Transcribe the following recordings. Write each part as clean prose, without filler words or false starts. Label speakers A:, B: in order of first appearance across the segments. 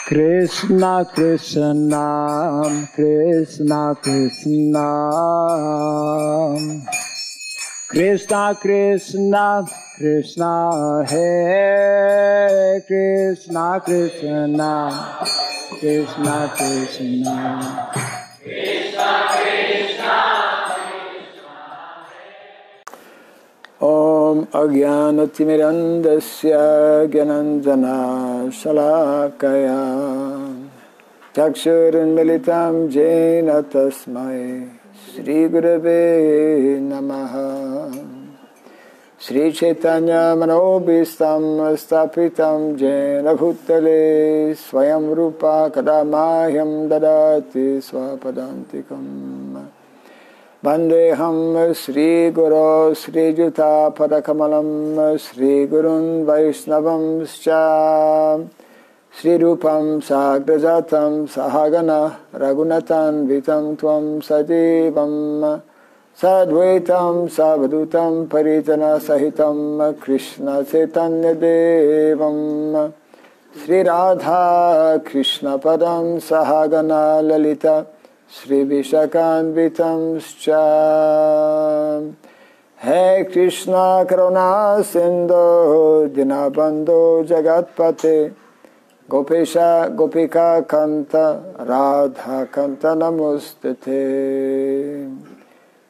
A: Krishna Krishna Krishna Krishna Krishna Krishna Krishna Hare Krishna Krishna Krishna Krishna Krishna Krishna Om Agyanatimirandasya Gyananjana Shalakaya Chakshurunmilitam Jena Tasmai Shri Gurave Namaha Shri Chaitanya Manobhistam Stapitam Jena Bhutale Swayam Rupa Kadamahyam Dadati Swapadantikam Vandeham Sri Guru Sri Juta Padakamalam Sri Gurun Vaishnavam Scha Sri Rupam Sagrajatam Sahagana Ragunatan Vitam Tvam Sajivam Sadvaitam Savadutam Paritana Sahitam Krishna Chaitanya Devam Sri Radha Krishna Padam Sahagana Lalita Shri Vishakanvitam Scha He Krishna Karuna Sindhu Dinabandhu Jagatpate Gopesha Gopika Kanta Radha Kanta Namostate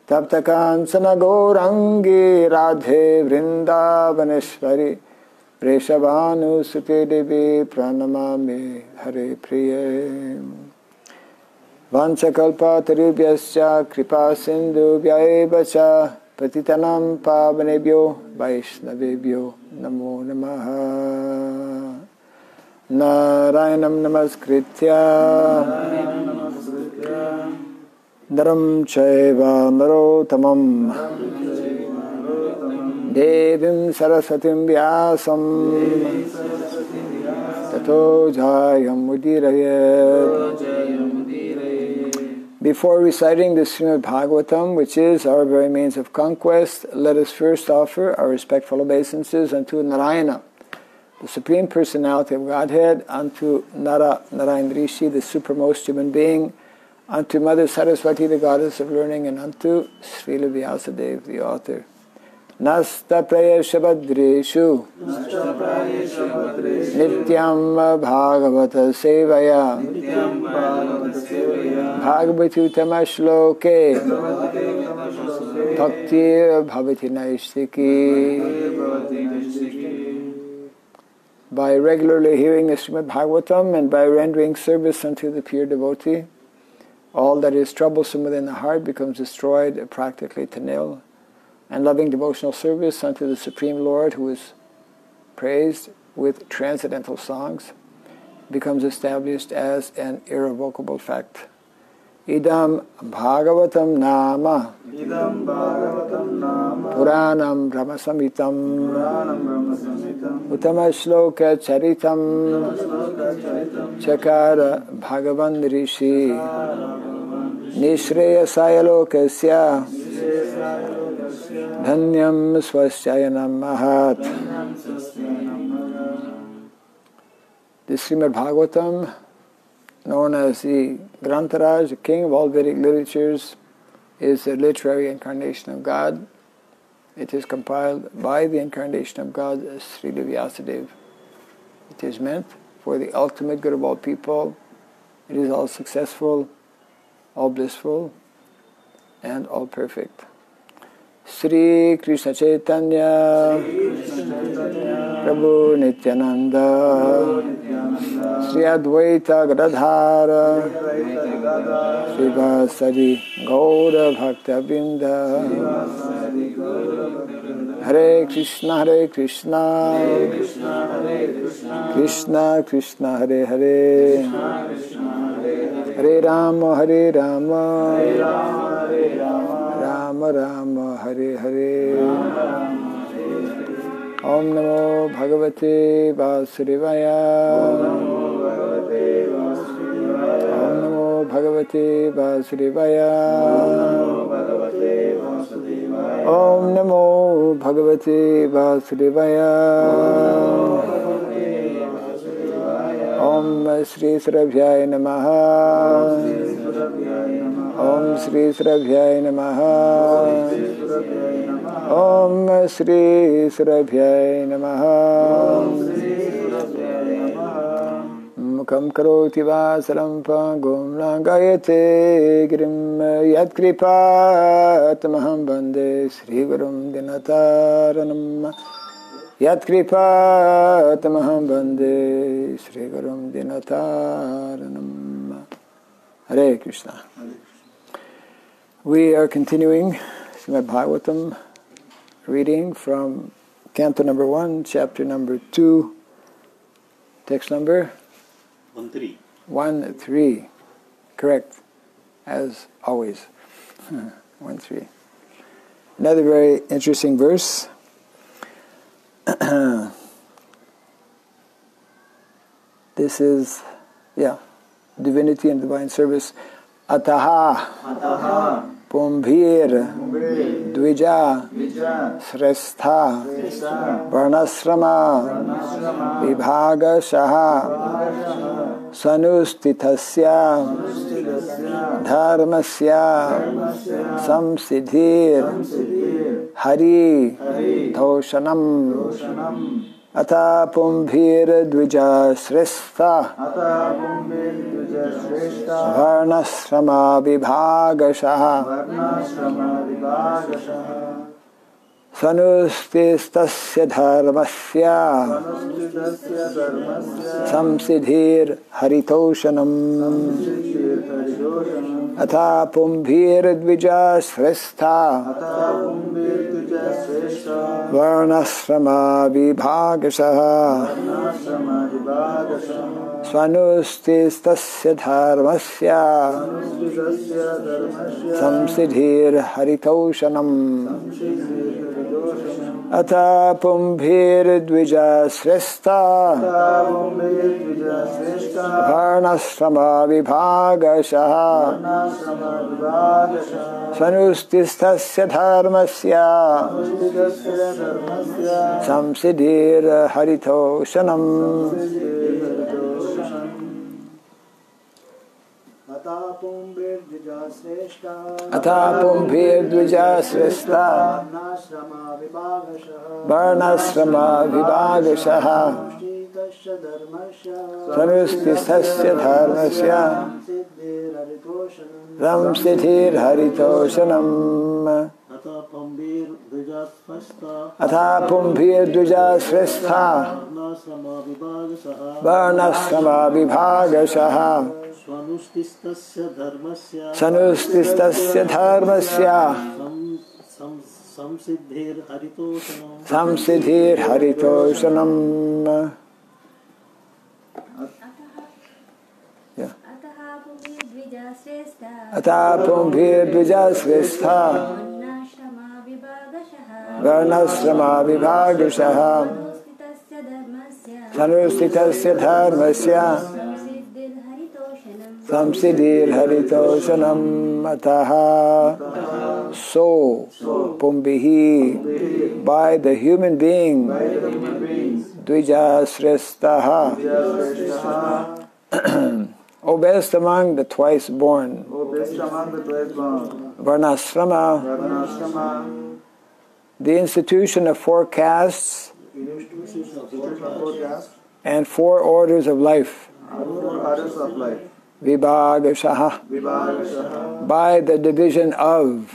A: Taptakansana Gourangi Radhe Vrindavaneshwari Preshavanu Sute Devi Pranamami Hare Priye Vanchakalpa tarubhyascha kripa sindhu vyaevacha patitanam pavanebhyo vaishnavebhyo namo namaha Narayanam namaskritya Naram chaiva narotamam Devim saraswatim vyasam Tato jayam udirayat. Before reciting the Srimad Bhagavatam, which is our very means of conquest, let us first offer our respectful obeisances unto Narayana, the Supreme Personality of Godhead, unto Narayan Rishi, the supremmost human being, unto Mother Saraswati, the Goddess of Learning, and unto Srila Vyasadeva, the author. Nasta prayesha badreshu Nityam Bhagavata Sevaya Bhagavati Utamashloke Bhakti Bhavati Naistiki. By regularly hearing the Srimad Bhagavatam and by rendering service unto the pure devotee, all that is troublesome within the heart becomes destroyed practically to nil. And loving devotional service unto the Supreme Lord, who is praised with transcendental songs, becomes established as an irrevocable fact. Idam Bhagavatam Nama Puranam Brahmasamitam Uttama Shloka Charitam Chakara Bhagavan Rishi Nishreya Sayalokasya Dhanyam Swasyayanam Mahat. The Srimad Bhagavatam, known as the Grantaraj, the king of all Vedic literatures, is a literary incarnation of God. It is compiled by the incarnation of God, Srila Vyasadeva. It is meant for the ultimate good of all people. It is all successful, all blissful, and all perfect. Sri Krishna Chaitanya Prabhu Nityananda Sri Advaita Gadadhara Sri Vasari Gaura Bhakta Binda Hare Krishna Krishna Krishna Hare Hare Hare Rama Rama Rama Hare Hare. Om Namo Bhagavate Vasudevaya. Om Namo Bhagavate Vasudevaya. Om Namo Bhagavate Vasudevaya. Om Sri Surabhyaya Namaha. Om Sri Surabhyaya Namaha. Om Sri Surabhyaya Namaha. Mukam karoti vasaram pangum langayate girim yat kripatamaham bande Sri Gurum Dinataranam. Yat kripatamaham bande Sri Gurum Dinataranam. Hare Krishna. We are continuing Srimad Bhagavatam, reading from Canto number 1, chapter number 2, text number
B: 1-3.
A: 1-3. Correct, as always. 1-3. Another very interesting verse. This is, divinity and divine service. Ataha Pumbhir Dvija Srestha Varnasrama Vibhaga Shaha Sanustitasya Dharmasya Samsiddhir Hari Toshanam Ata Pumbhir Dvija Srestha Varnasrama Vibhagashaha Sanustistasya Dharmasya Samsiddhir Haritoshanam Ata Pumbhir Dvija Srestha Varnasrama Vibhagashaha Swanustistasya Dharmasya Samsiddhir Haritoshanam Ata Pumbhir Dvija Srestha Varnasrama Vibhagashaha Swanustistasya Dharmasya Samsiddhir Haritoshanam. Ata Pumbhir Dvija Srestha Varnasrama Vibhagashaha Sanustistasya Dharmasya Samsiddhir Haritoshanam. Ata Pumbhir Dvija Srestha Varnasrama Vibhagashaha Sanustistasya Dharmasya Samsiddhir Haritoshanam. Ata Pumbhir Dvija Srestha Varnasrama Vibhagashaha Sanustitasya Dharmasya Samsiddhir Haritoshanam. Ataha, so Pumbhihi, by the human being, Dvija Srestaha, O best among the twice born, Varnasrama, the institution of 4 castes and 4 orders of life. Vibhagashaha, by the division of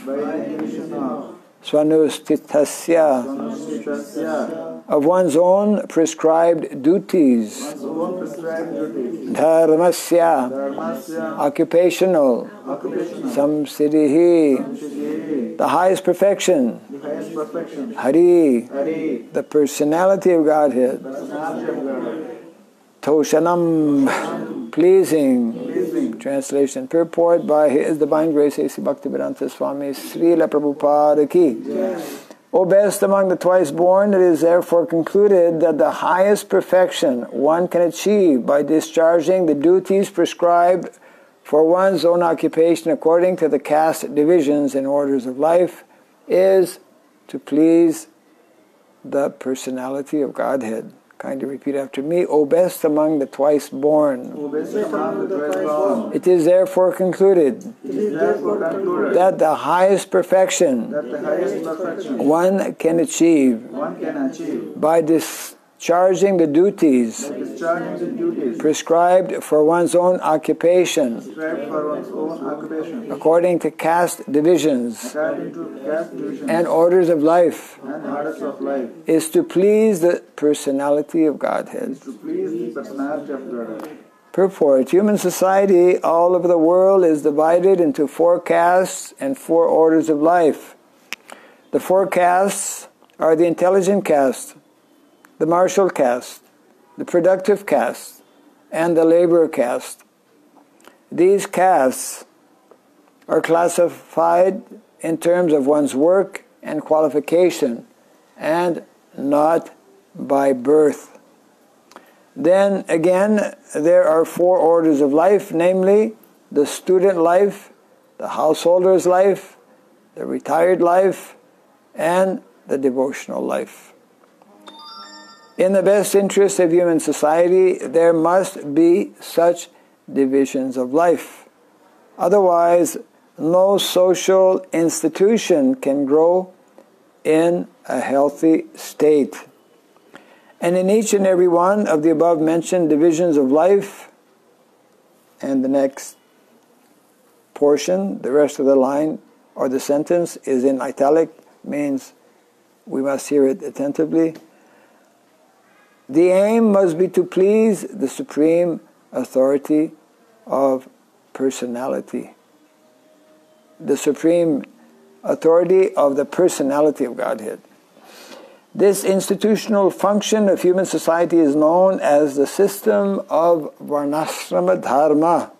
A: Swanustitasya, of one's own prescribed duties, Dharmasya, occupational, Samsiddhihi, the highest perfection, Hari, the personality of Godhead, Toshanam, pleasing. Translation, purport by His Divine Grace A.C. Bhaktivedanta Swami Srila Prabhupada Ki. O best among the twice born, it is therefore concluded that the highest perfection one can achieve by discharging the duties prescribed for one's own occupation according to the caste divisions and orders of life is to please the personality of Godhead, Kindly repeat after me. O best among the twice born.
B: O best among the twice born.
A: It is therefore concluded that the highest perfection one can achieve by discharging the duties prescribed for one's own occupation according to caste divisions and orders of life is to please the personality of Godhead. Purport. Human society all over the world is divided into 4 castes and 4 orders of life. The 4 castes are the intelligent caste, the martial caste, the productive caste, and the laborer caste. These castes are classified in terms of one's work and qualification, and not by birth. Then again, there are 4 orders of life, namely the student life, the householder's life, the retired life, and the devotional life. In the best interest of human society, there must be such divisions of life. Otherwise, no social institution can grow in a healthy state. And in each and every one of the above mentioned divisions of life, and the next portion, the rest of the line or the sentence is in italic, means we must hear it attentively. The aim must be to please the supreme authority of personality. The supreme authority of the personality of Godhead. This institutional function of human society is known as the system of Varnasrama dharma,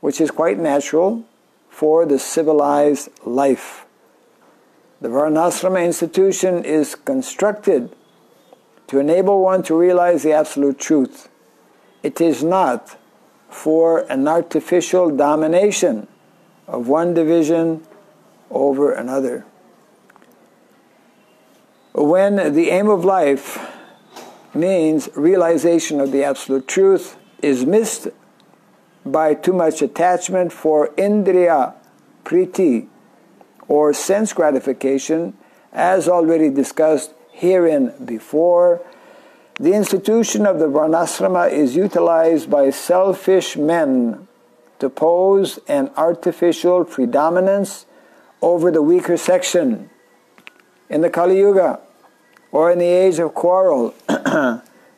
A: which is quite natural for the civilized life. The Varnasrama institution is constructed to enable one to realize the absolute truth. It is not for an artificial domination of one division over another. When the aim of life means realization of the absolute truth is missed by too much attachment for indriya priti or sense gratification, as already discussed herein before, the institution of the Varnasrama is utilized by selfish men to pose an artificial predominance over the weaker section. In the Kali Yuga, or in the age of quarrel,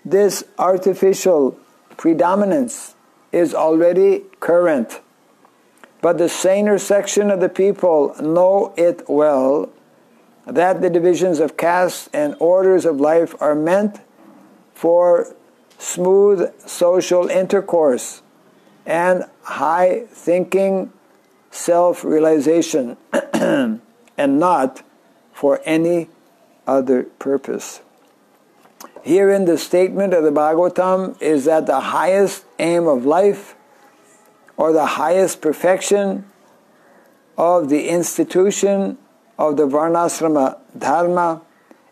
A: this artificial predominance is already current. But the saner section of the people know it well, that the divisions of castes and orders of life are meant for smooth social intercourse and high thinking self-realization, and not for any other purpose. Herein the statement of the Bhagavatam is that the highest aim of life, or the highest perfection of the institution of the Varnasrama dharma,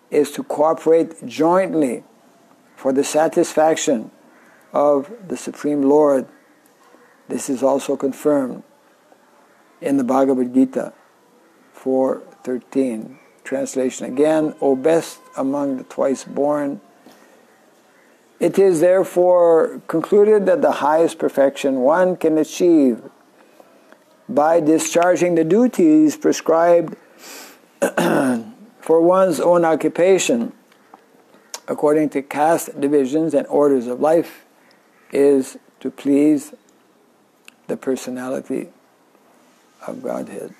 A: is to cooperate jointly for the satisfaction of the Supreme Lord. This is also confirmed in the Bhagavad Gita 4:13. Translation again, O best among the twice born. It is therefore concluded that the highest perfection one can achieve by discharging the duties prescribed for one's own occupation according to caste divisions and orders of life is to please the personality of Godhead.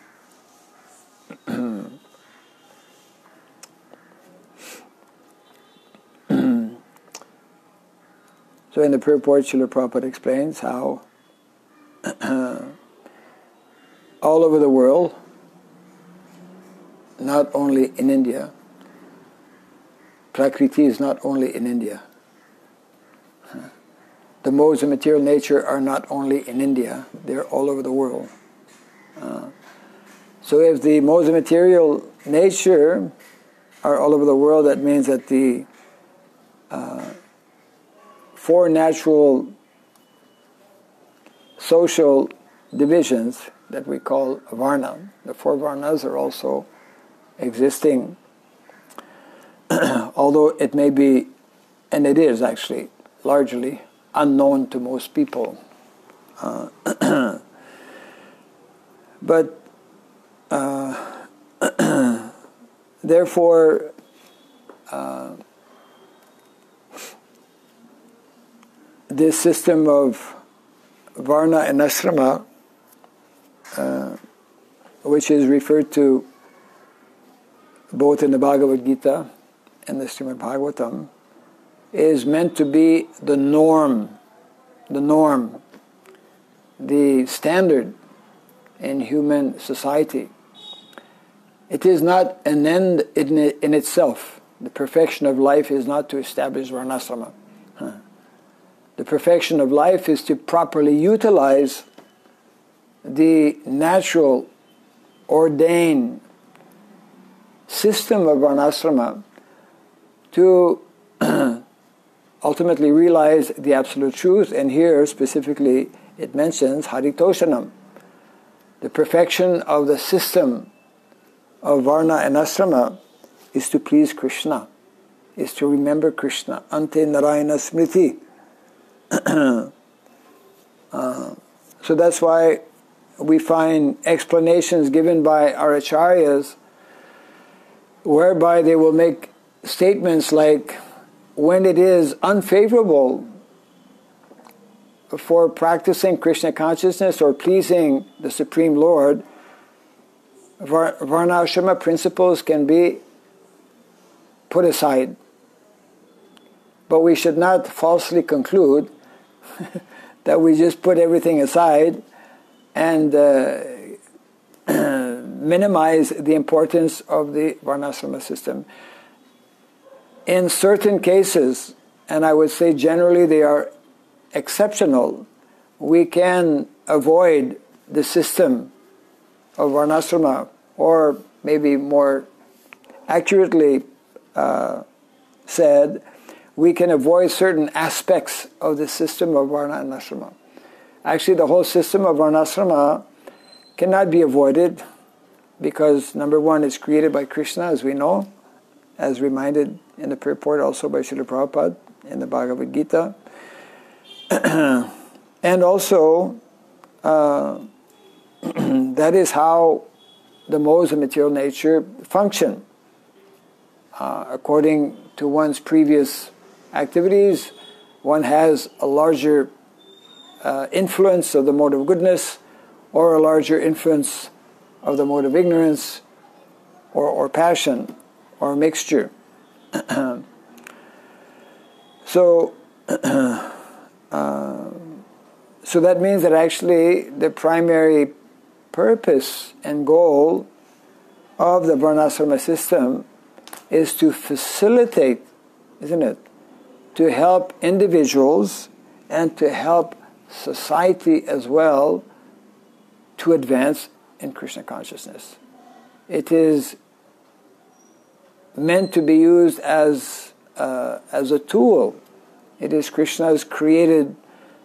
A: So in the purport, Srila Prabhupada explains how all over the world, not only in India, Prakriti is not only in India. The modes of material nature are not only in India, they're all over the world. So if the modes of material nature are all over the world, that means that the four natural social divisions that we call Varna. The four Varnas are also existing, although it may be, and it is actually, largely unknown to most people. But therefore, this system of Varna and Asrama, which is referred to both in the Bhagavad Gita and the Srimand Bhagavatam, is meant to be the norm, the standard in human society. It is not an end in itself. The perfection of life is not to establish Varnasrama. The perfection of life is to properly utilize the natural, ordained system of Varnasrama to ultimately realize the absolute truth. And here specifically it mentions Haritoshanam. The perfection of the system of Varna and Asrama is to please Krishna, is to remember Krishna. Ante Narayana Smriti. So that's why we find explanations given by our acharyas whereby they will make statements like, when it is unfavorable for practicing Krishna consciousness or pleasing the Supreme Lord, Varnashrama principles can be put aside. But we should not falsely conclude that we just put everything aside and minimize the importance of the Varnasrama system. In certain cases, and I would say generally they are exceptional, we can avoid the system of Varnasrama, or maybe more accurately said, we can avoid certain aspects of the system of Varna and Asrama. Actually, the whole system of Varnasrama cannot be avoided because, number one, it's created by Krishna, as we know, as reminded in the purport also by Srila Prabhupada in the Bhagavad Gita. And also, that is how the modes of material nature function. According to one's previous activities, one has a larger influence of the mode of goodness, or a larger influence of the mode of ignorance, or passion, or mixture. So that means that actually the primary purpose and goal of the Varnasrama system is to facilitate, isn't it? To help individuals and to help society as well to advance in Krishna consciousness. It is meant to be used as a tool. It is Krishna's created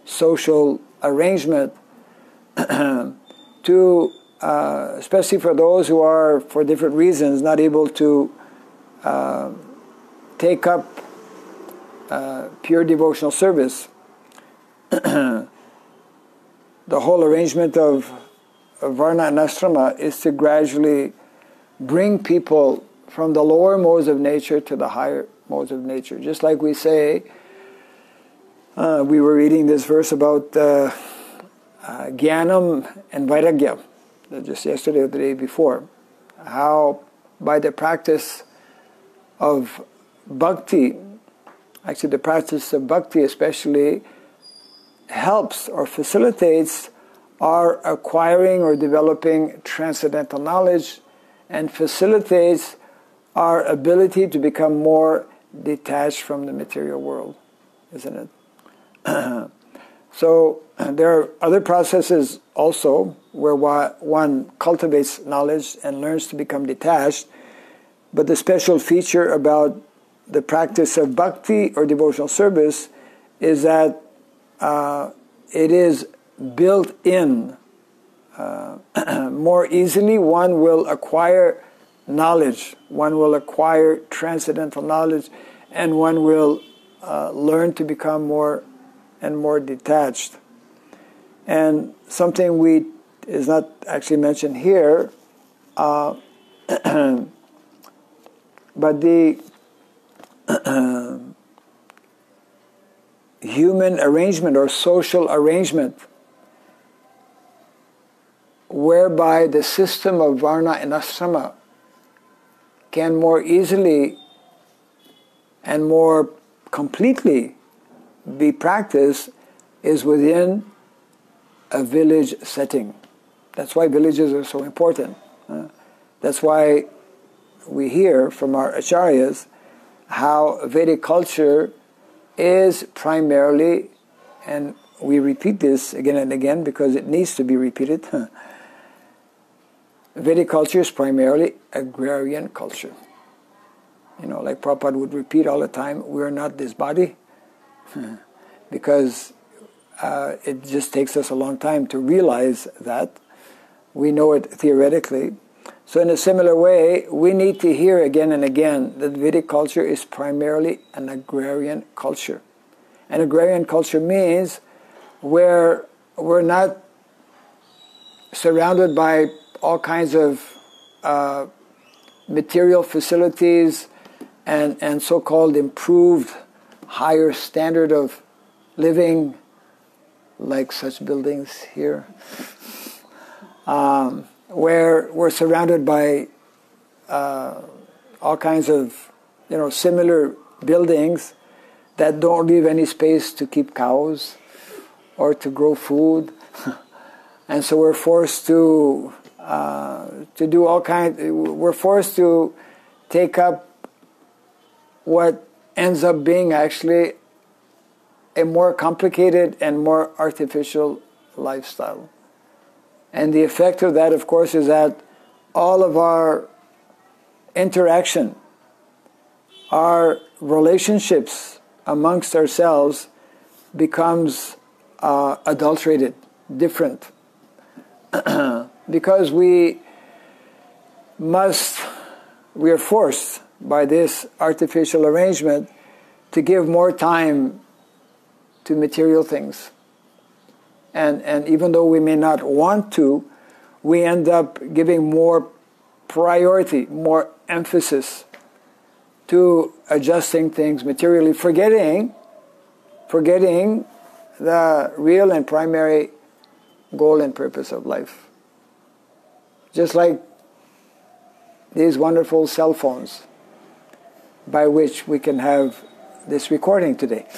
A: social arrangement to, especially for those who are, for different reasons, not able to take up pure devotional service. The whole arrangement of Varna and Asrama is to gradually bring people from the lower modes of nature to the higher modes of nature. Just like we say, we were reading this verse about Jnanam and Vairagya, just yesterday or the day before, how by the practice of Bhakti, actually the practice of Bhakti especially, helps or facilitates our acquiring or developing transcendental knowledge and facilitates our ability to become more detached from the material world, isn't it? So there are other processes also where one cultivates knowledge and learns to become detached, but the special feature about the practice of bhakti or devotional service is that it is built in more easily. One will acquire knowledge, one will acquire transcendental knowledge, and one will learn to become more and more detached. And something is not actually mentioned here, but the human arrangement or social arrangement whereby the system of Varna and Asrama can more easily and more completely be practiced is within a village setting. That's why villages are so important. That's why we hear from our acharyas how Vedic culture is primarily, and we repeat this again and again because it needs to be repeated, Vedic culture is primarily agrarian culture. You know, like Prabhupada would repeat all the time, we're not this body, because it just takes us a long time to realize that. We know it theoretically. So in a similar way, we need to hear again and again that Vedic culture is primarily an agrarian culture. And agrarian culture means where we're not surrounded by all kinds of material facilities and so-called improved higher standard of living, like such buildings here, where we're surrounded by all kinds of, similar buildings that don't leave any space to keep cows or to grow food, and so we're forced to do all kinds. We're forced to take up what ends up being actually a more complicated and more artificial lifestyle. And the effect of that, of course, is that all of our interaction, our relationships amongst ourselves becomes adulterated, different. Because we are forced by this artificial arrangement to give more time to material things. And even though we may not want to, we end up giving more priority, more emphasis to adjusting things materially, forgetting the real and primary goal and purpose of life. Just like these wonderful cell phones by which we can have this recording today.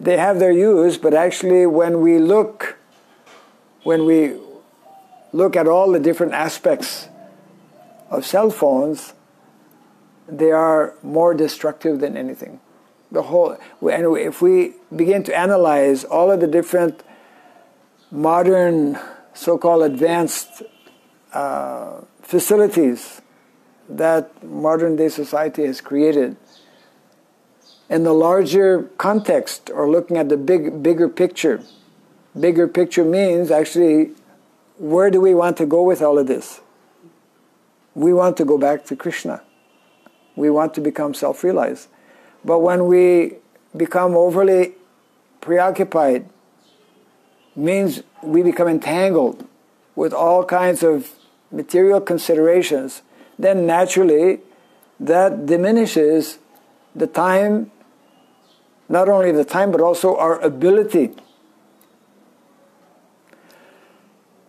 A: They have their use, but actually when we look at all the different aspects of cell phones, they are more destructive than anything. If we begin to analyze all of the different modern, so-called advanced facilities that modern-day society has created, in the larger context, or looking at the bigger picture. Bigger picture means actually, where do we want to go with all of this? We want to go back to Krishna. We want to become self-realized. But when we become overly preoccupied, means we become entangled with all kinds of material considerations, then naturally that diminishes the time, not only the time, but also our ability.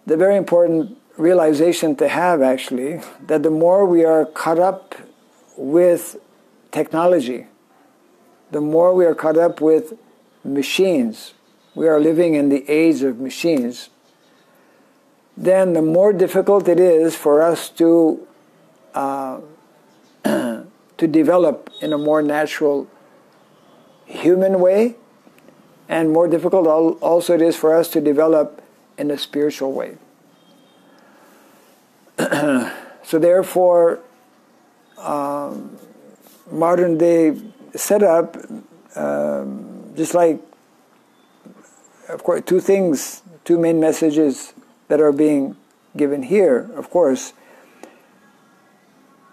A: The very important realization to have, actually, that the more we are caught up with technology, the more we are caught up with machines, we are living in the age of machines, then the more difficult it is for us to develop in a more natural human way, and more difficult also it is for us to develop in a spiritual way. So therefore, modern day setup, just like, of course, two main messages that are being given here, of course,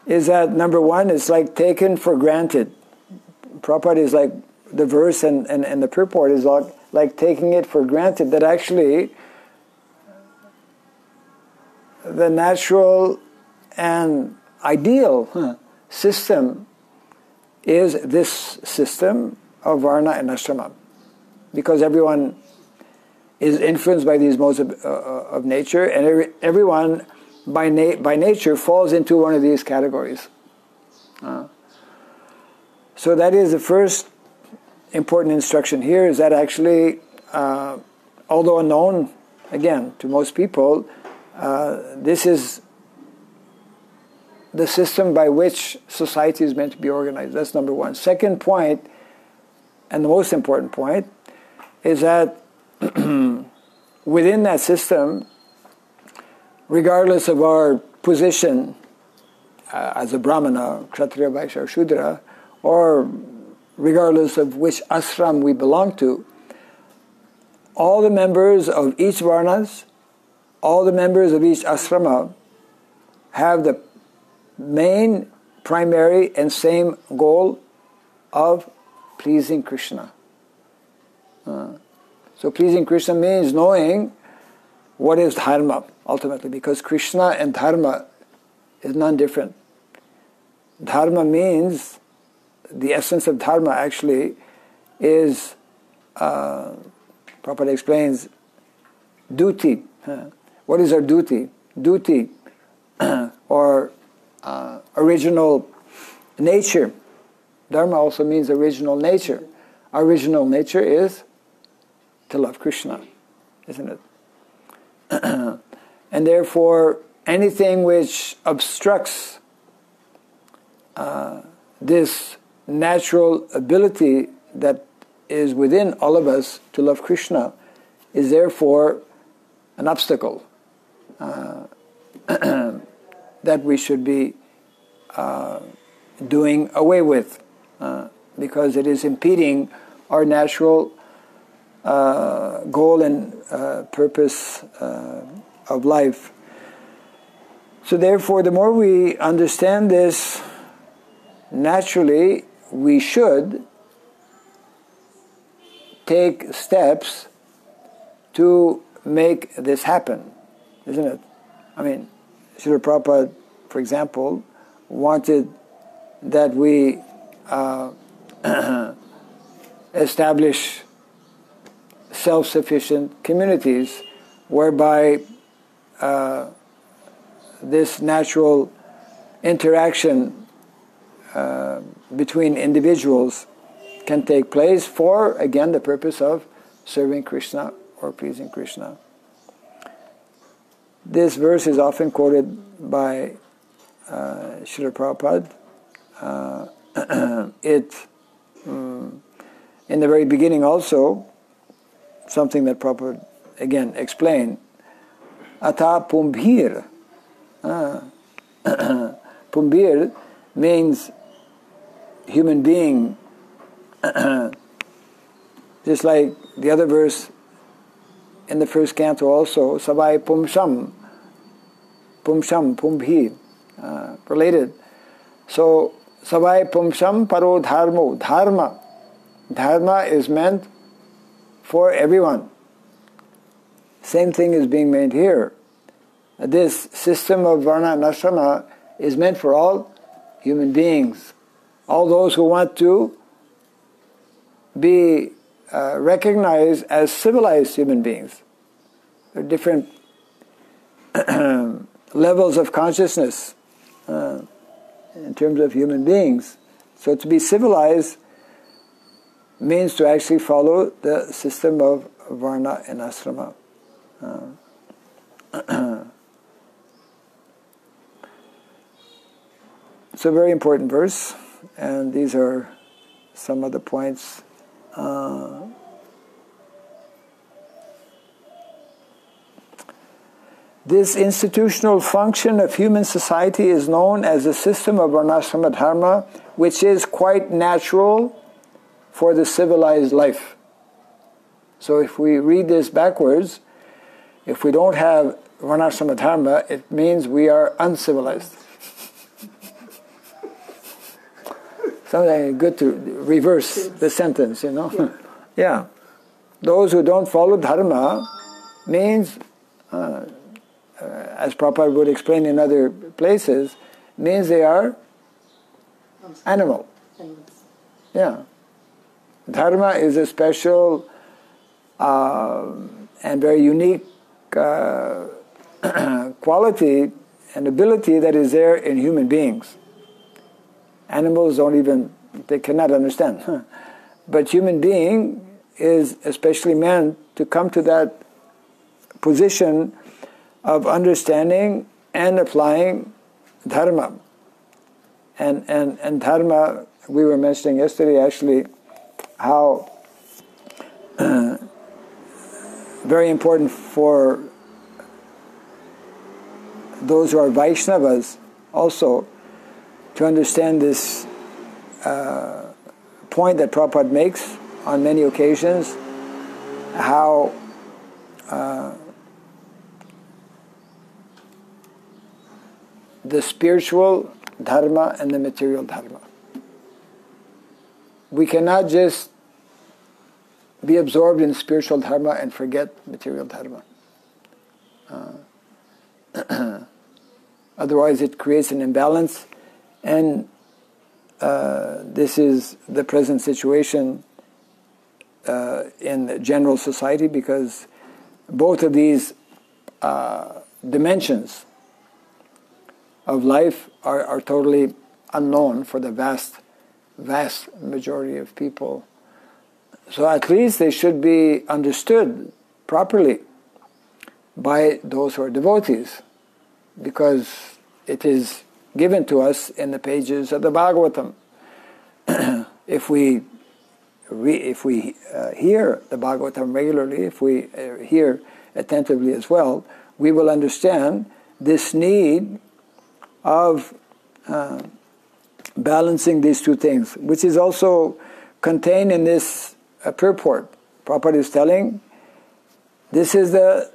A: is that number one, it's like taken for granted. Prabhupada is like, the verse and the purport is like taking it for granted that actually the natural and ideal system is this system of Varna and Ashrama, because everyone is influenced by these modes of nature, and everyone by nature falls into one of these categories. So that is the first important instruction here, is that actually, although unknown, again, to most people, this is the system by which society is meant to be organized. That's number one. Second point, and the most important point, is that within that system, regardless of our position as a Brahmana, Kshatriya, Vaishya, or Shudra, or regardless of which ashram we belong to, all the members of each Varnas, all the members of each ashrama have the main, primary, and same goal of pleasing Krishna. So pleasing Krishna means knowing what is dharma, ultimately, because Krishna and dharma is non-different. Dharma means, the essence of dharma actually is, Prabhupada explains, duty. What is our duty? Duty, or original nature. Dharma also means original nature. Our original nature is to love Krishna, isn't it? And therefore, anything which obstructs this natural ability that is within all of us to love Krishna is therefore an obstacle that we should be doing away with, because it is impeding our natural goal and purpose of life. So therefore, the more we understand this, naturally we should take steps to make this happen, isn't it? I mean, Srila Prabhupada, for example, wanted that we establish self-sufficient communities whereby this natural interaction between individuals can take place for, again, the purpose of serving Krishna or pleasing Krishna. This verse is often quoted by Srila Prabhupada. In the very beginning also, something that Prabhupada again explained, Ata Pumbhir. Pumbhir means human being, just like the other verse in the first canto also, Savai Pumsham, Pumbhi, related. So, Savai Pumsham Paro Dharmo, Dharma. Dharma is meant for everyone. Same thing is being made here. This system of Varna and Ashrama is meant for all human beings. All those who want to be recognized as civilized human beings. There are different levels of consciousness in terms of human beings. So to be civilized means to actually follow the system of Varna and Ashrama. It's a very important verse, and these are some of the points. This institutional function of human society is known as the system of Varnasrama Dharma, which is quite natural for the civilized life. So if we read this backwards, if we don't have Varnasrama Dharma, it means we are uncivilized. Something good to reverse the sentence, you know. Yeah. Those who don't follow Dharma means, as Prabhupada would explain in other places, means they are animal. Yeah. Dharma is a special and very unique quality and ability that is there in human beings. Animals they cannot understand. But human being is especially meant to come to that position of understanding and applying Dharma. And Dharma, we were mentioning yesterday actually, how very important for those who are Vaishnavas also to understand this point that Prabhupada makes on many occasions, how the spiritual dharma and the material dharma. We cannot just be absorbed in spiritual dharma and forget material dharma. Otherwise it creates an imbalance, and this is the present situation in the general society, because both of these dimensions of life are totally unknown for the vast majority of people. So at least they should be understood properly by those who are devotees, because it is given to us in the pages of the Bhagavatam. If we hear the Bhagavatam regularly, if we hear attentively as well, we will understand this need of balancing these two things, which is also contained in this purport. Prabhupada is telling, this is the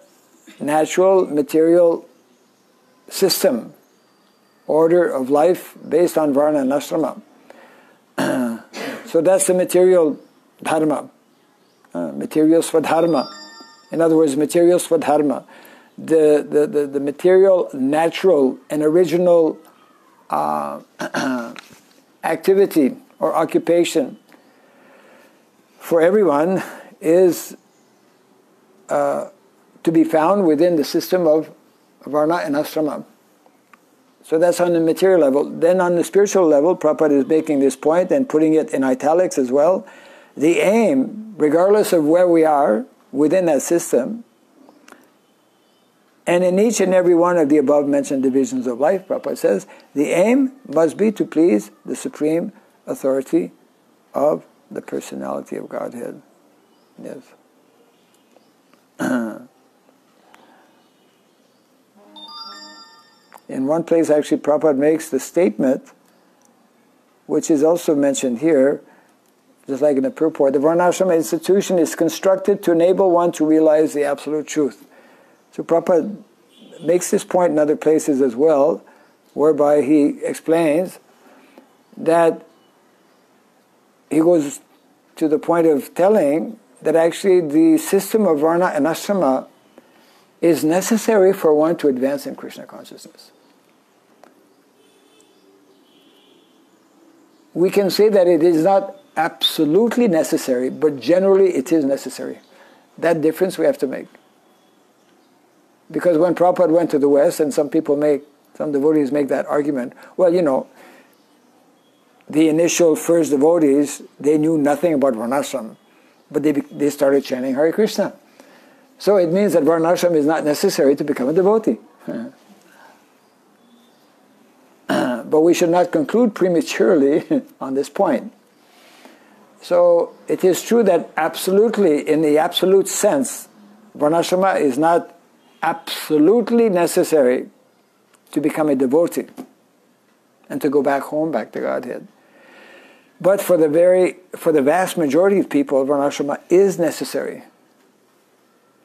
A: natural material system, order of life based on Varna and Ashrama. So that's the material dharma, material swadharma. In other words, material swadharma, the material, natural, and original activity or occupation for everyone is to be found within the system of Varna and Ashrama. So that's on the material level. Then on the spiritual level, Prabhupada is making this point and putting it in italics as well. The aim, regardless of where we are within that system, and in each and every one of the above-mentioned divisions of life, Prabhupada says, the aim must be to please the supreme authority of the personality of Godhead. Yes. In one place, actually, Prabhupada makes the statement, which is also mentioned here, just like in the purport, the Varnasrama institution is constructed to enable one to realize the absolute truth. So Prabhupada makes this point in other places as well, whereby he explains that he goes to the point of telling that actually the system of Varna and Ashrama is necessary for one to advance in Krishna consciousness. We can say that it is not absolutely necessary, but generally it is necessary. That difference we have to make. Because when Prabhupada went to the West, and some devotees make that argument, well, you know, the initial first devotees, they knew nothing about Varnasrama, but they started chanting Hare Krishna. So it means that Varnasrama is not necessary to become a devotee. But we should not conclude prematurely on this point. So it is true that absolutely, in the absolute sense, Varnasrama is not absolutely necessary to become a devotee and to go back home, back to Godhead. But for the vast majority of people, Varnasrama is necessary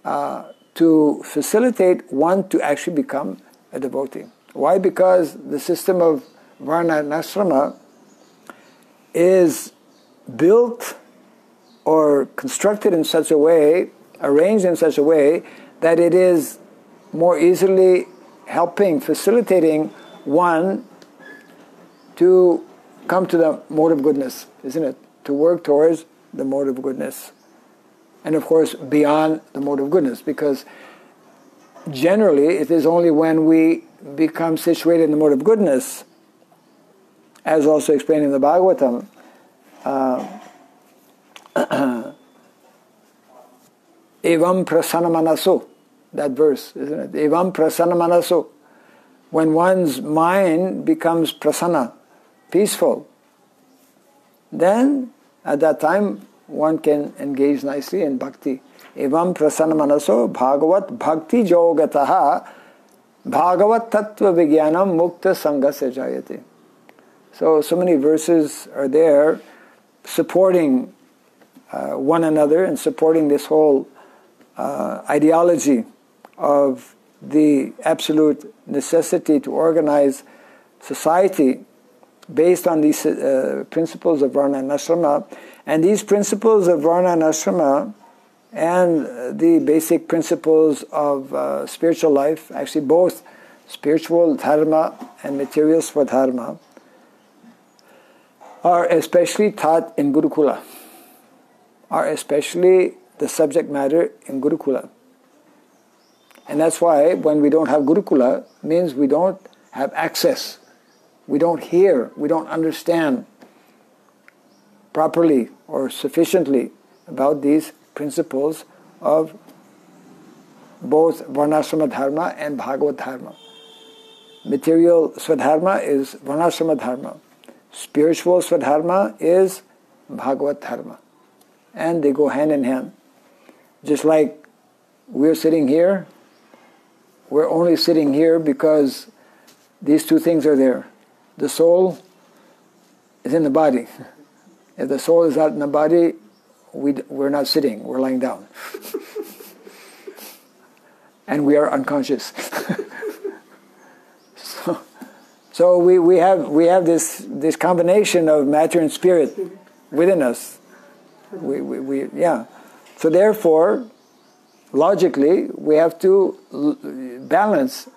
A: to facilitate one to actually become a devotee. Why? Because the system of Varnasrama is built or constructed in such a way, arranged in such a way, that it is more easily helping, facilitating one to come to the mode of goodness, isn't it? To work towards the mode of goodness. And of course, beyond the mode of goodness, because generally it is only when we become situated in the mode of goodness, as also explained in the Bhagavatam, evam prasanna manaso, that verse, isn't it? Evam prasanna manaso. When one's mind becomes prasanna, peaceful, then at that time one can engage nicely in bhakti. Evam prasanna manaso bhagavat bhakti jogataha bhagavat tattva vijnanam mukta sangasya jayate. So many verses are there supporting one another and supporting this whole ideology of the absolute necessity to organize society based on these principles of Varna and Ashrama. And these principles of Varna and Ashrama and the basic principles of spiritual life, actually both spiritual dharma and material swadharma, are especially taught in Gurukula, are especially the subject matter in Gurukula. And that's why when we don't have Gurukula, means we don't have access, we don't hear, we don't understand properly or sufficiently about these principles of both Varnasrama Dharma and Bhagavad Dharma. Material Swadharma is Varnasrama Dharma. Spiritual Swadharma is Bhagavad Dharma. And they go hand in hand. Just like we're sitting here, we're only sitting here because these two things are there. The soul is in the body. If the soul is not in the body, we're not sitting, we're lying down. And we are unconscious. So we have this combination of matter and spirit within us. So therefore, logically, we have to balance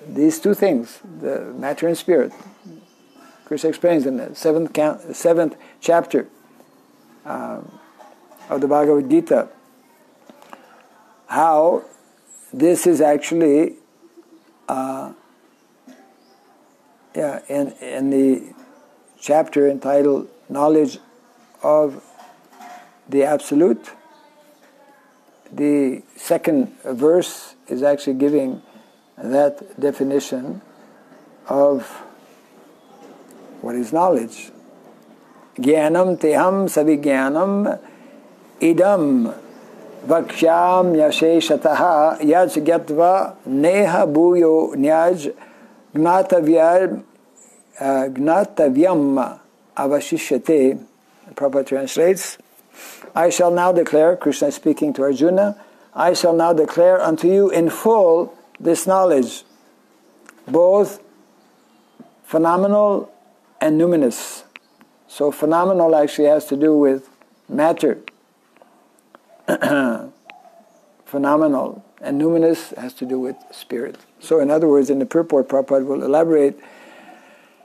A: these two things, the matter and spirit. Krishna explains in the seventh chapter of the Bhagavad Gita how this is actually in the chapter entitled Knowledge of the Absolute. The second verse is actually giving that definition of what is knowledge. Jnanam teham savijnanam idam vakshyam yasheshataha yaj gyatva neha bhuyo nyaj gnatavyam avashishyate. Prabhupada translates, I shall now declare, Krishna is speaking to Arjuna, I shall now declare unto you in full this knowledge, both phenomenal and numinous. So phenomenal actually has to do with matter. Phenomenal. And numinous has to do with spirit. So in other words, in the purport, Prabhupada will elaborate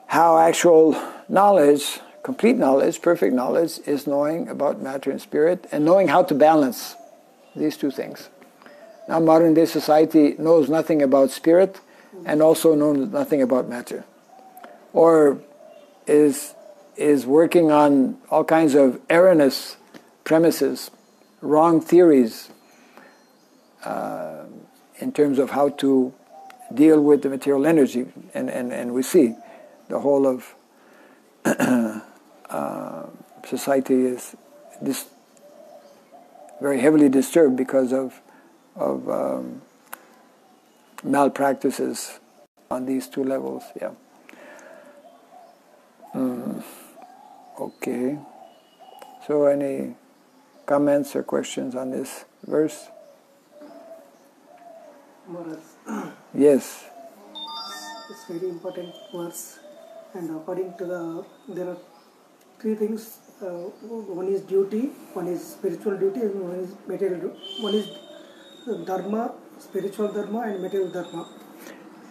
A: how actual knowledge, complete knowledge, perfect knowledge, is knowing about matter and spirit and knowing how to balance these two things. Now modern day society knows nothing about spirit and also knows nothing about matter. Or is working on all kinds of erroneous premises, wrong theories in terms of how to deal with the material energy. And we see the whole of society is very heavily disturbed because of malpractices on these two levels. Yeah. Okay. So any comments or questions on this verse?
B: Maharaj,
A: Yes.
B: it's very important verse, and according to there are three things. One is duty, one is spiritual duty, and one is material duty. One is dharma, spiritual dharma, and material dharma.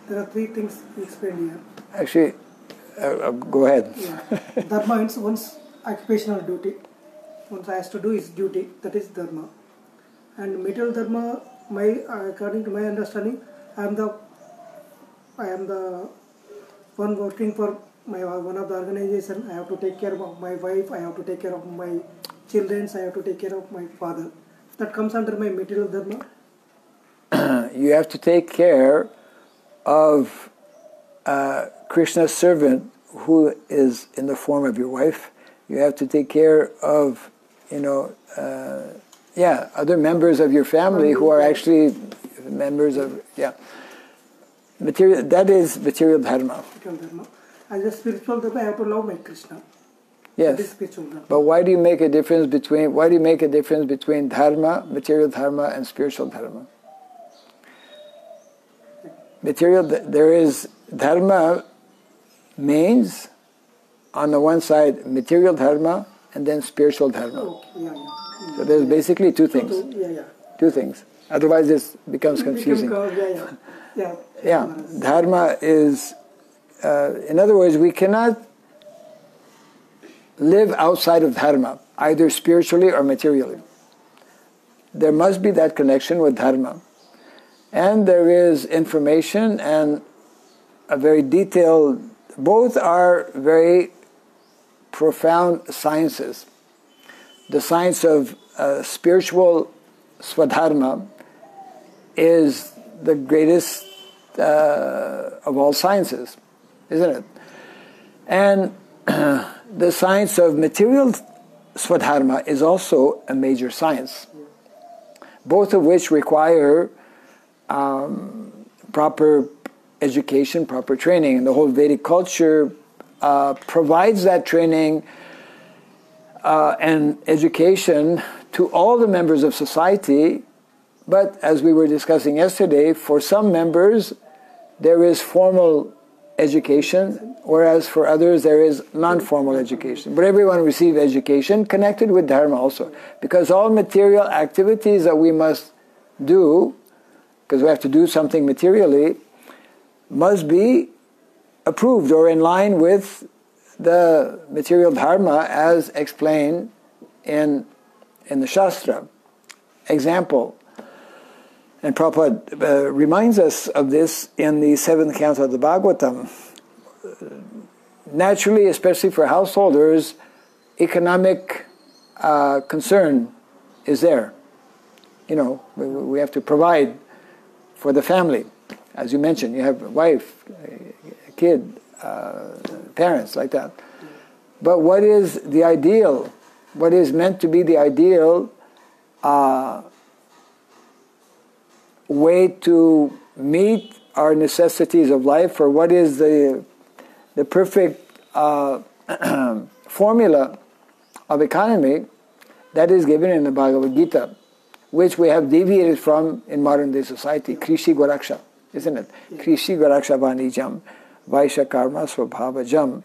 B: There are three things explained here.
A: Actually, go ahead.
B: Yeah. Dharma means one's occupational duty. One has to do is duty. That is dharma. And material dharma, according to my understanding, I am the one working for one of the organization. I have to take care of my wife. I have to take care of my children. I have to take care of my father. That comes under my material dharma.
A: You have to take care of Krishna's servant who is in the form of your wife. You have to take care of, other members of your family who are actually members of, material. That is material dharma.
B: Material dharma. As a spiritual dharma, I have to love my Krishna.
A: Yes.
B: That is spiritual dharma.
A: But why do you make a difference between dharma, material dharma, and spiritual dharma? There is dharma means, on the one side, material dharma, and then spiritual dharma.
B: Okay. Yeah.
A: So there's basically two things. Two things. Otherwise, this becomes confusing. Yeah. Dharma is, in other words, we cannot live outside of dharma, either spiritually or materially. There must be that connection with dharma. And there is information and a very detailed, both are very profound sciences. The science of spiritual swadharma is the greatest of all sciences, isn't it? And the science of material swadharma is also a major science, both of which require proper education, proper training. And the whole Vedic culture provides that training and education to all the members of society. But as we were discussing yesterday, for some members there is formal education, whereas for others there is non-formal education. But everyone receives education connected with dharma also. Because all material activities that we must do, because we have to do something materially, must be approved or in line with the material dharma as explained in the Shastra. Example, and Prabhupada reminds us of this in the 7th canto of the Bhagavatam. Naturally, especially for householders, economic concern is there. We have to provide for the family. As you mentioned, you have a wife, a kid, parents, like that. But what is the ideal? What is meant to be the ideal way to meet our necessities of life, or what is the perfect formula of economy that is given in the Bhagavad Gita, which we have deviated from in modern day society. Krishi Goraksha, isn't it? Krishi Goraksha Vanijam, Vaishya Karma Swabhavajam.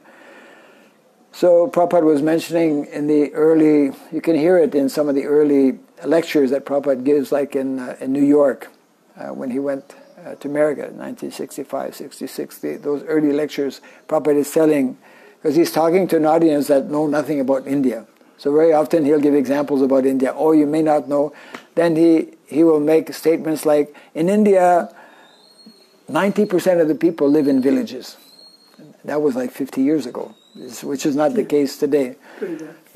A: So Prabhupada was mentioning in the early, you can hear it in some of the early lectures that Prabhupada gives, like in New York, when he went to America, 1965, 66, those early lectures Prabhupada is telling, because he's talking to an audience that know nothing about India. So very often he'll give examples about India. Oh, you may not know. Then he will make statements like, in India, 90% of the people live in villages. That was like 50 years ago, which is not the case today.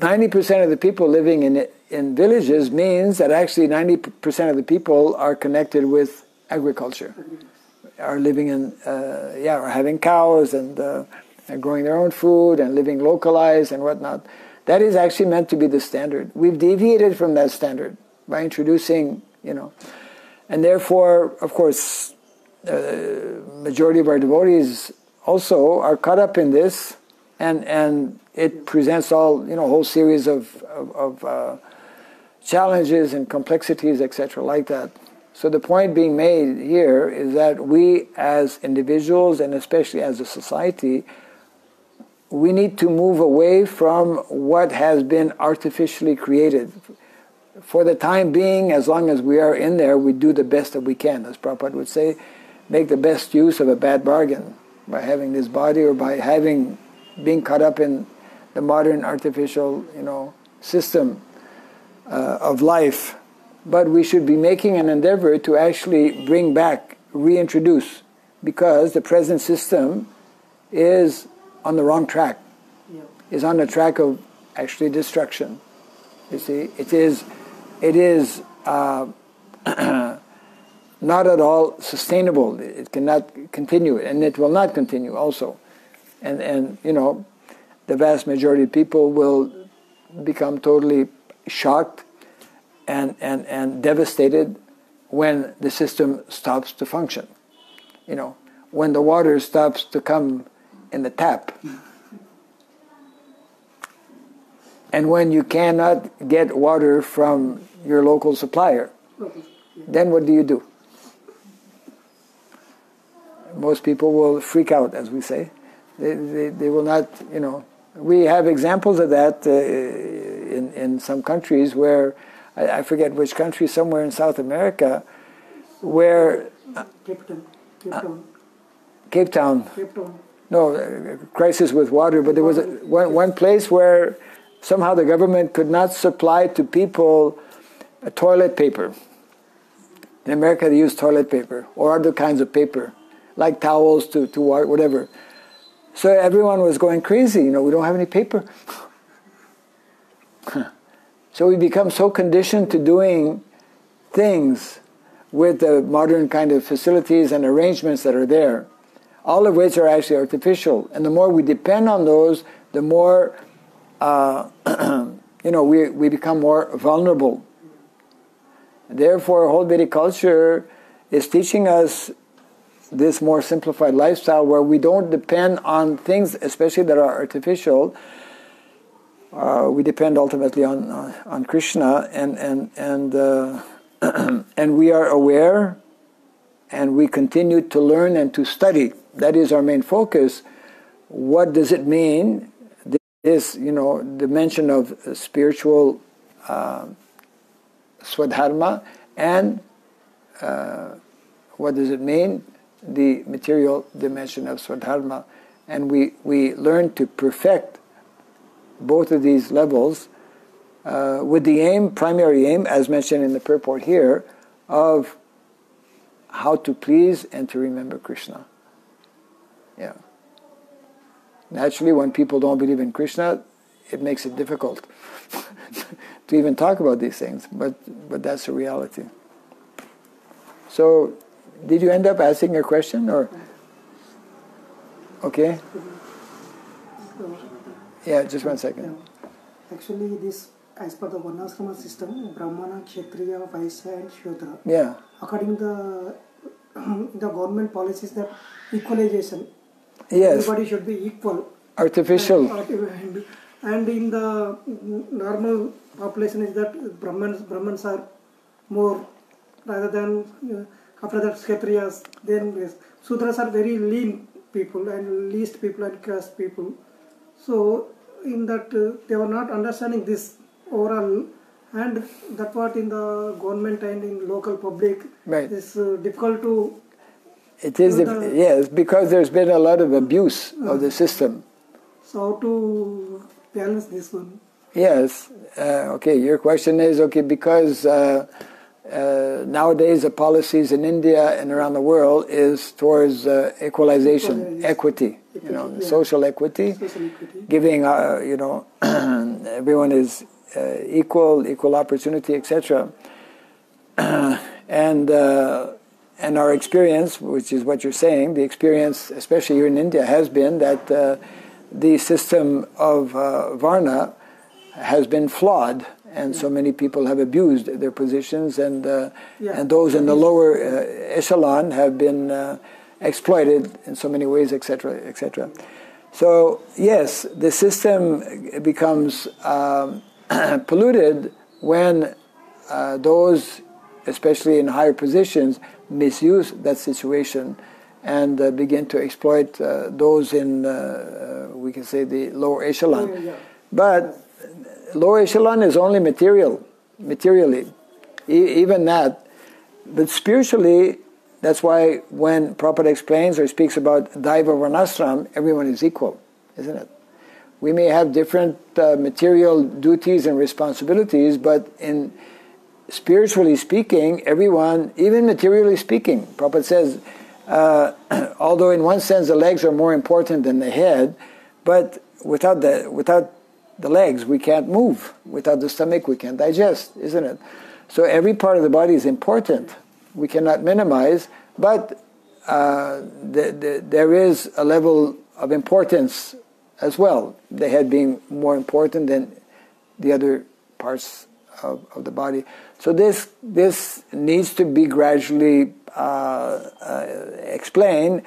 A: 90% of the people living in villages means that actually 90% of the people are connected with agriculture, are living in, are having cows and growing their own food and living localized and whatnot. That is actually meant to be the standard. We've deviated from that standard by introducing, and therefore, of course, majority of our devotees also are caught up in this, and it presents all, a whole series of challenges and complexities, etc., like that. So the point being made here is that we as individuals, and especially as a society, we need to move away from what has been artificially created. For the time being, as long as we are in there, we do the best that we can. As Prabhupada would say, make the best use of a bad bargain by having this body, or by being caught up in the modern artificial, system of life. But we should be making an endeavor to actually bring back, reintroduce, because the present system is on the wrong track. Is on the track of actually destruction. You see, it is not at all sustainable. It cannot continue, and it will not continue also. And the vast majority of people will become totally shocked and devastated when the system stops to function. When the water stops to come in the tap. And when you cannot get water from your local supplier, then what do? Most people will freak out, as we say. They will not, We have examples of that in some countries where, I forget which country, somewhere in South America, where... Cape Town. No, crisis with water, but there was one place where somehow the government could not supply to people toilet paper. In America they use toilet paper, or other kinds of paper, like towels to water, whatever. So everyone was going crazy, we don't have any paper. So we become so conditioned to doing things with the modern kind of facilities and arrangements that are there, all of which are actually artificial. And the more we depend on those, the more, we become more vulnerable. Therefore, whole Vedic culture is teaching us this more simplified lifestyle where we don't depend on things, especially that are artificial. We depend ultimately on Krishna, and and we are aware, and we continue to learn and to study. That is our main focus. What does it mean? This, the mention of spiritual swadharma, and what does it mean? The material dimension of swadharma. And we learn to perfect both of these levels with the primary aim, as mentioned in the purport here, of how to please and to remember Krishna. Yeah. Naturally, when people don't believe in Krishna, it makes it difficult to even talk about these things, but that's the reality. So, did you end up asking a question, or? Okay. Yeah, just 1 second.
B: Actually, this, as per the Varnasrama system, Brahmana, Kshatriya, Vaishya and Shudra.
A: Yeah.
B: According to the government policies, that equalization.
A: Yes.
B: Everybody should be equal.
A: Artificial.
B: And in the normal population is that Brahmans are more, rather than after that Kshatriyas, then Sudras are very lean people and least people and caste people. So in that they were not understanding this overall, and that what in the government and in local public is difficult to.
A: It is, yes, because there's been a lot of abuse of the system.
B: So how to balance this one?
A: Yes. Okay, your question is, because nowadays the policies in India and around the world is towards equalization, equity, social equity, giving, everyone is equal opportunity, etc. And our experience, which is what you're saying, the experience, especially here in India, has been that the system of Varna has been flawed, and so many people have abused their positions, and those in the lower echelon have been exploited in so many ways, etc., etc. So yes, the system becomes polluted when those, especially in higher positions, misuse that situation and begin to exploit those in, we can say, the lower echelon. But lower echelon is only materially, even that. But spiritually, that's why when Prabhupada explains or speaks about Daiva Varnasrama, everyone is equal, isn't it? We may have different material duties and responsibilities, but in spiritually speaking, everyone, even materially speaking, Prabhupada says, although in one sense the legs are more important than the head, but without the legs we can't move. Without the stomach we can't digest, isn't it? So every part of the body is important. We cannot minimize, but there is a level of importance as well, the head being more important than the other parts of the body. So this needs to be gradually explained,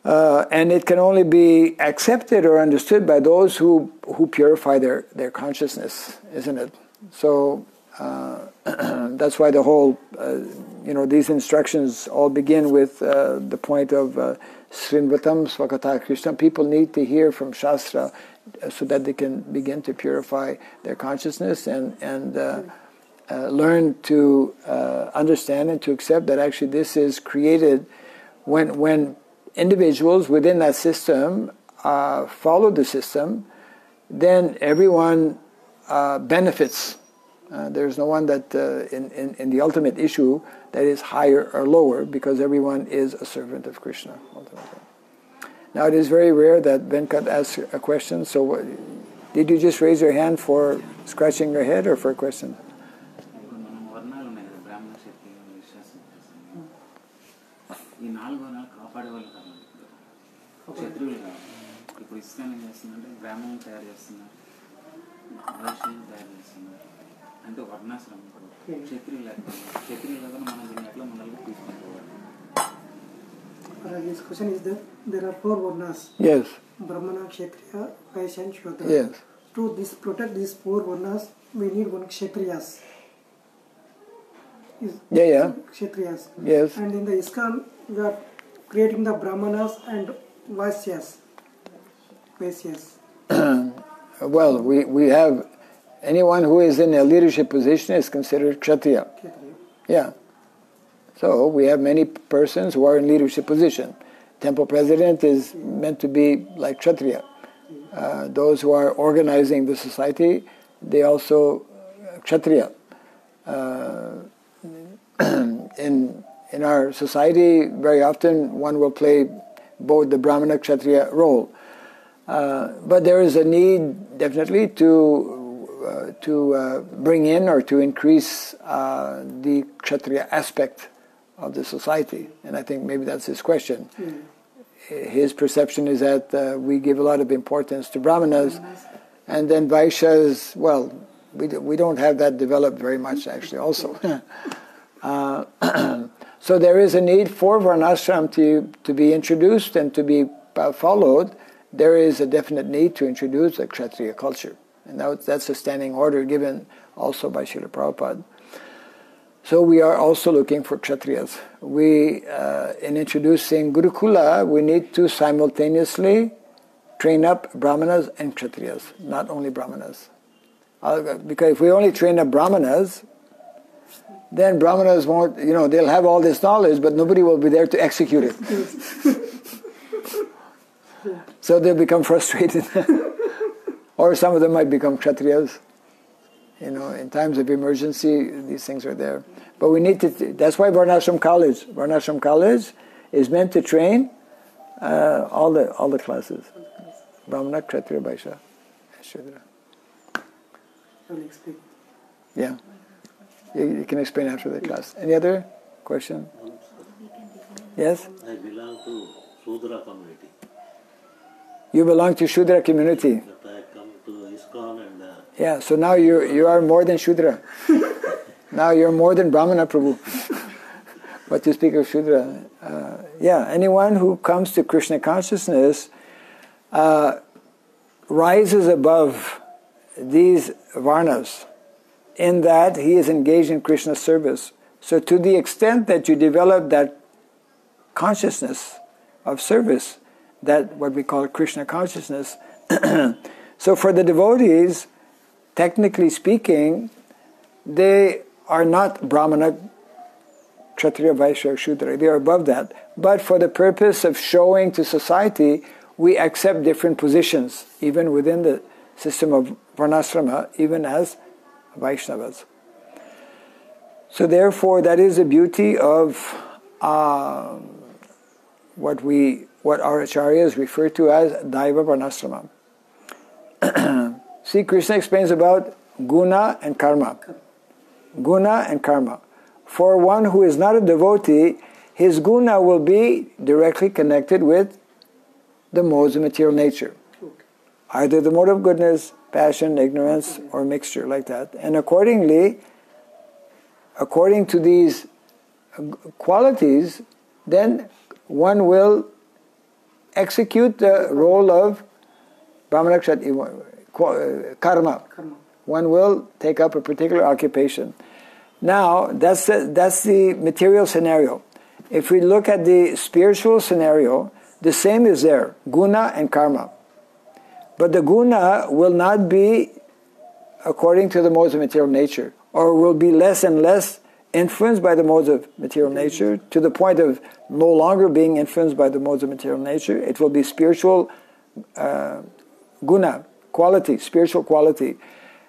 A: and it can only be accepted or understood by those who purify their consciousness, isn't it? So that's why the whole, these instructions all begin with the point of Srinvatam Swakata Krishna. People need to hear from Shastra so that they can begin to purify their consciousness and learn to understand and to accept that actually this is created when individuals within that system follow the system, then everyone benefits. There's no one that in the ultimate issue that is higher or lower, because everyone is a servant of Krishna ultimately. Now it is very rare that Venkat asks a question, so did you just raise your hand for scratching your head or for a question?
C: అంటే వర్ణాశ్రమం క్షత్రియులుగా మనం దీన్ని ఎట్లా ముందరకు తీసుకుంటాం?
B: His question is that there are 4 varnas.
A: Yes.
B: Brahmana, Kshatriya, Vaishya and Shudra.
A: Yes.
B: To protect these 4 varnas, we need one Kshatriyas. Kshatriyas.
A: Yes.
B: And in the ISKCON, we are creating the Brahmanas and Vaishyas.
A: Well, we have anyone who is in a leadership position is considered Kshatriya. Yeah. So we have many persons who are in leadership position. Temple president is meant to be like Kshatriya. Those who are organizing the society, they also Kshatriya. In our society, very often one will play both the Brahmana Kshatriya role. But there is a need definitely to bring in or to increase the Kshatriya aspect of the society. And I think maybe that's his question. His perception is that we give a lot of importance to Brahmanas, and then Vaishyas, well, we don't have that developed very much actually also. So there is a need for Varnashram to be introduced and to be followed. There is a definite need to introduce a Kshatriya culture. And that's a standing order given also by Srila Prabhupada. So we are also looking for Kshatriyas. In introducing Gurukula, we need to simultaneously train up Brahmanas and Kshatriyas, not only Brahmanas. Because if we only train up Brahmanas, then Brahmanas won't, they'll have all this knowledge, but nobody will be there to execute it. So they'll become frustrated. Or some of them might become Kshatriyas. In times of emergency, these things are there. But we need to, that's why Varnashram College is meant to train all the classes. Brahmana, Kshatriya, Vaishya, Shudra.
B: I will explain.
A: Yeah. You can explain after the class. Any other question? Yes?
D: I belong to Shudra community.
A: You belong to Shudra community.
D: But I come to ISKCON and
A: Yeah, so now you are more than Shudra. Now you're more than Brahmana, Prabhu. But to speak of Shudra, anyone who comes to Krishna consciousness rises above these varnas in that he is engaged in Krishna's service. So to the extent that you develop that consciousness of service, that what we call Krishna consciousness, so for the devotees, technically speaking, they are not Brahmana, Kshatriya, Vaishya, or Shudra. They are above that. But for the purpose of showing to society, we accept different positions, even within the system of Varnasrama, even as Vaishnavas. So therefore, that is the beauty of what our acharyas refer to as Daiva Varnasrama. See, Krishna explains about guna and karma. Guna and karma. For one who is not a devotee, his guna will be directly connected with the modes of material nature. Either the mode of goodness, passion, ignorance, or mixture like that. And accordingly, according to these qualities, then one will execute the role of Brahmana, karma. One will take up a particular occupation. Now, that's the material scenario. If we look at the spiritual scenario, the same is there, guna and karma. But the guna will not be according to the modes of material nature, or will be less and less influenced by the modes of material nature, to the point of no longer being influenced by the modes of material nature. It will be spiritual guna, quality, spiritual quality.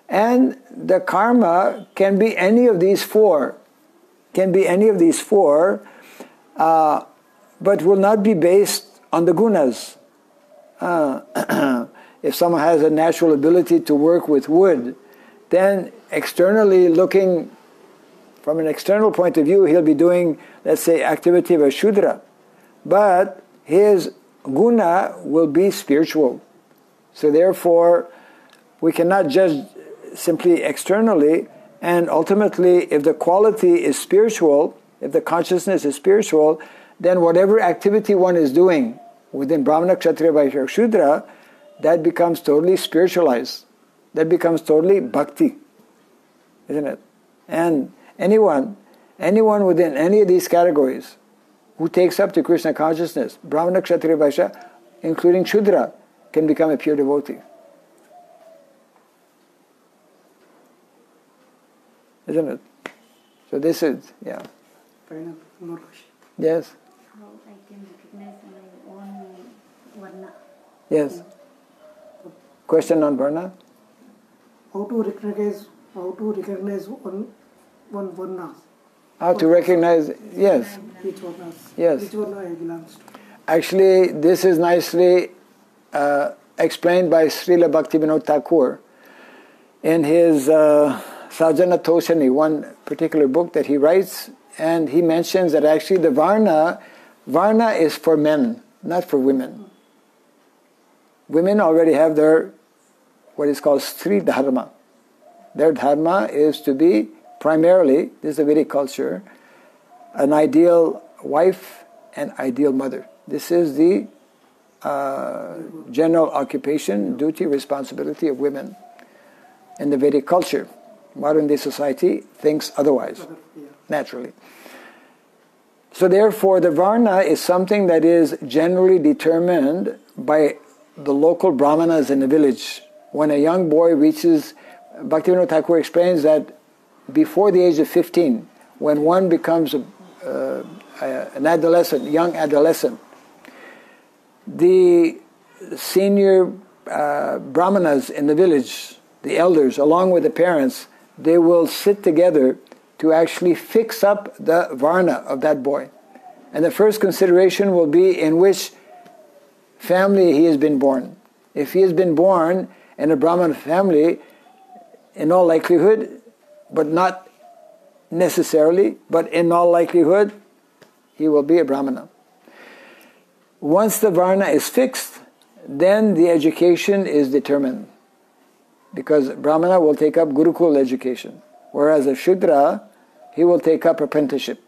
A: And the karma can be any of these four, but will not be based on the gunas. If someone has a natural ability to work with wood, then externally looking, from an external point of view, he'll be doing, let's say, activity of a Shudra. But his guna will be spiritual. So therefore, we cannot judge simply externally, and ultimately, if the quality is spiritual, if the consciousness is spiritual, then whatever activity one is doing within Brahmana, Kshatriya, Vaishya, or Shudra, that becomes totally spiritualized. That becomes totally bhakti, isn't it? And anyone within any of these categories who takes up to Krishna consciousness, Brahmana, Kshatriya, Vaishya, including Shudra, can become a pure devotee. Isn't it? So this is, yeah.
B: Final, more question.
A: Yes?
E: How I can recognize my own varna?
A: Yes. Question on Varna?
B: How to recognize one varna?
A: How to recognize, yes.
B: Which varna?
A: Yes.
B: Which varna I belongs to?
A: Actually, this is nicely explained by Srila Bhaktivinoda Thakur in his Sajana Toshani, one particular book that he writes, and he mentions that actually the Varna is for men, not for women. Women already have their, what is called Stri Dharma. Their Dharma is to be primarily, this is a Vedic culture, an ideal wife and ideal mother. This is the general occupation, duty, responsibility of women in the Vedic culture. Modern day society thinks otherwise, naturally. So therefore, the Varna is something that is generally determined by the local brahmanas in the village. When a young boy reaches, Bhaktivinoda Thakur explains that before the age of 15, when one becomes an adolescent, young adolescent, the senior brahmanas in the village, the elders, along with the parents, they will sit together to actually fix up the Varna of that boy. And the first consideration will be in which family he has been born. If he has been born in a Brahman family, in all likelihood, but not necessarily, but in all likelihood, he will be a Brahmana. Once the Varna is fixed, then the education is determined. because Brahmana will take up Gurukul education, whereas a Shudra, he will take up apprenticeship,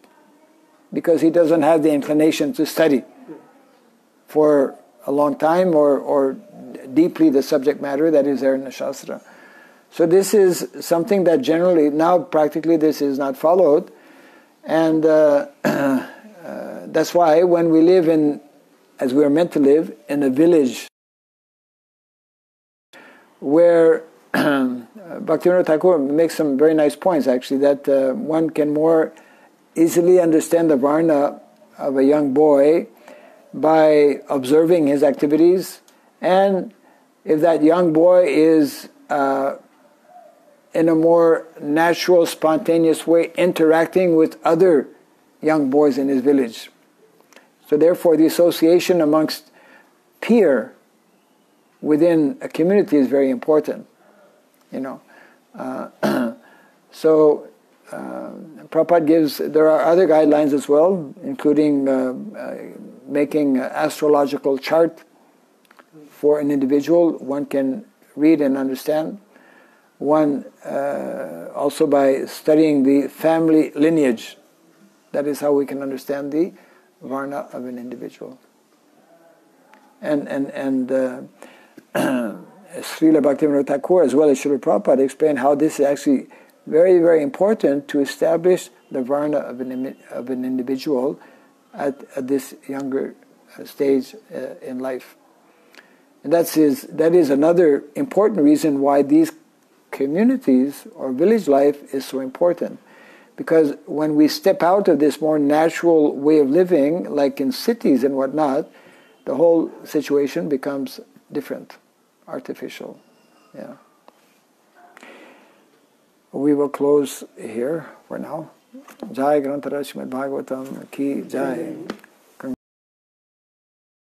A: because he doesn't have the inclination to study for a long time or deeply the subject matter that is there in the Shastra. So this is something that generally, now practically this is not followed, and that's why when we live in, as we are meant to live, in a village where Bhaktivinoda Thakur makes some very nice points actually, that one can more easily understand the Varna of a young boy by observing his activities, and if that young boy is in a more natural, spontaneous way interacting with other young boys in his village. So therefore the association amongst peer within a community is very important, you know. So Prabhupada gives, there are other guidelines as well, including making an astrological chart for an individual one can read and understand. One also by studying the family lineage, that is how we can understand the Varna of an individual. And Srila Bhaktivinoda Thakur as well as Srila Prabhupada explain how this is actually very, very important to establish the Varna of an individual at this younger stage in life. And that is another important reason why these communities or village life is so important. Because when we step out of this more natural way of living, like in cities and whatnot, the whole situation becomes different, artificial. Yeah. We will close here for now. Jai Grantara Srimad Bhagavatam ki Jai.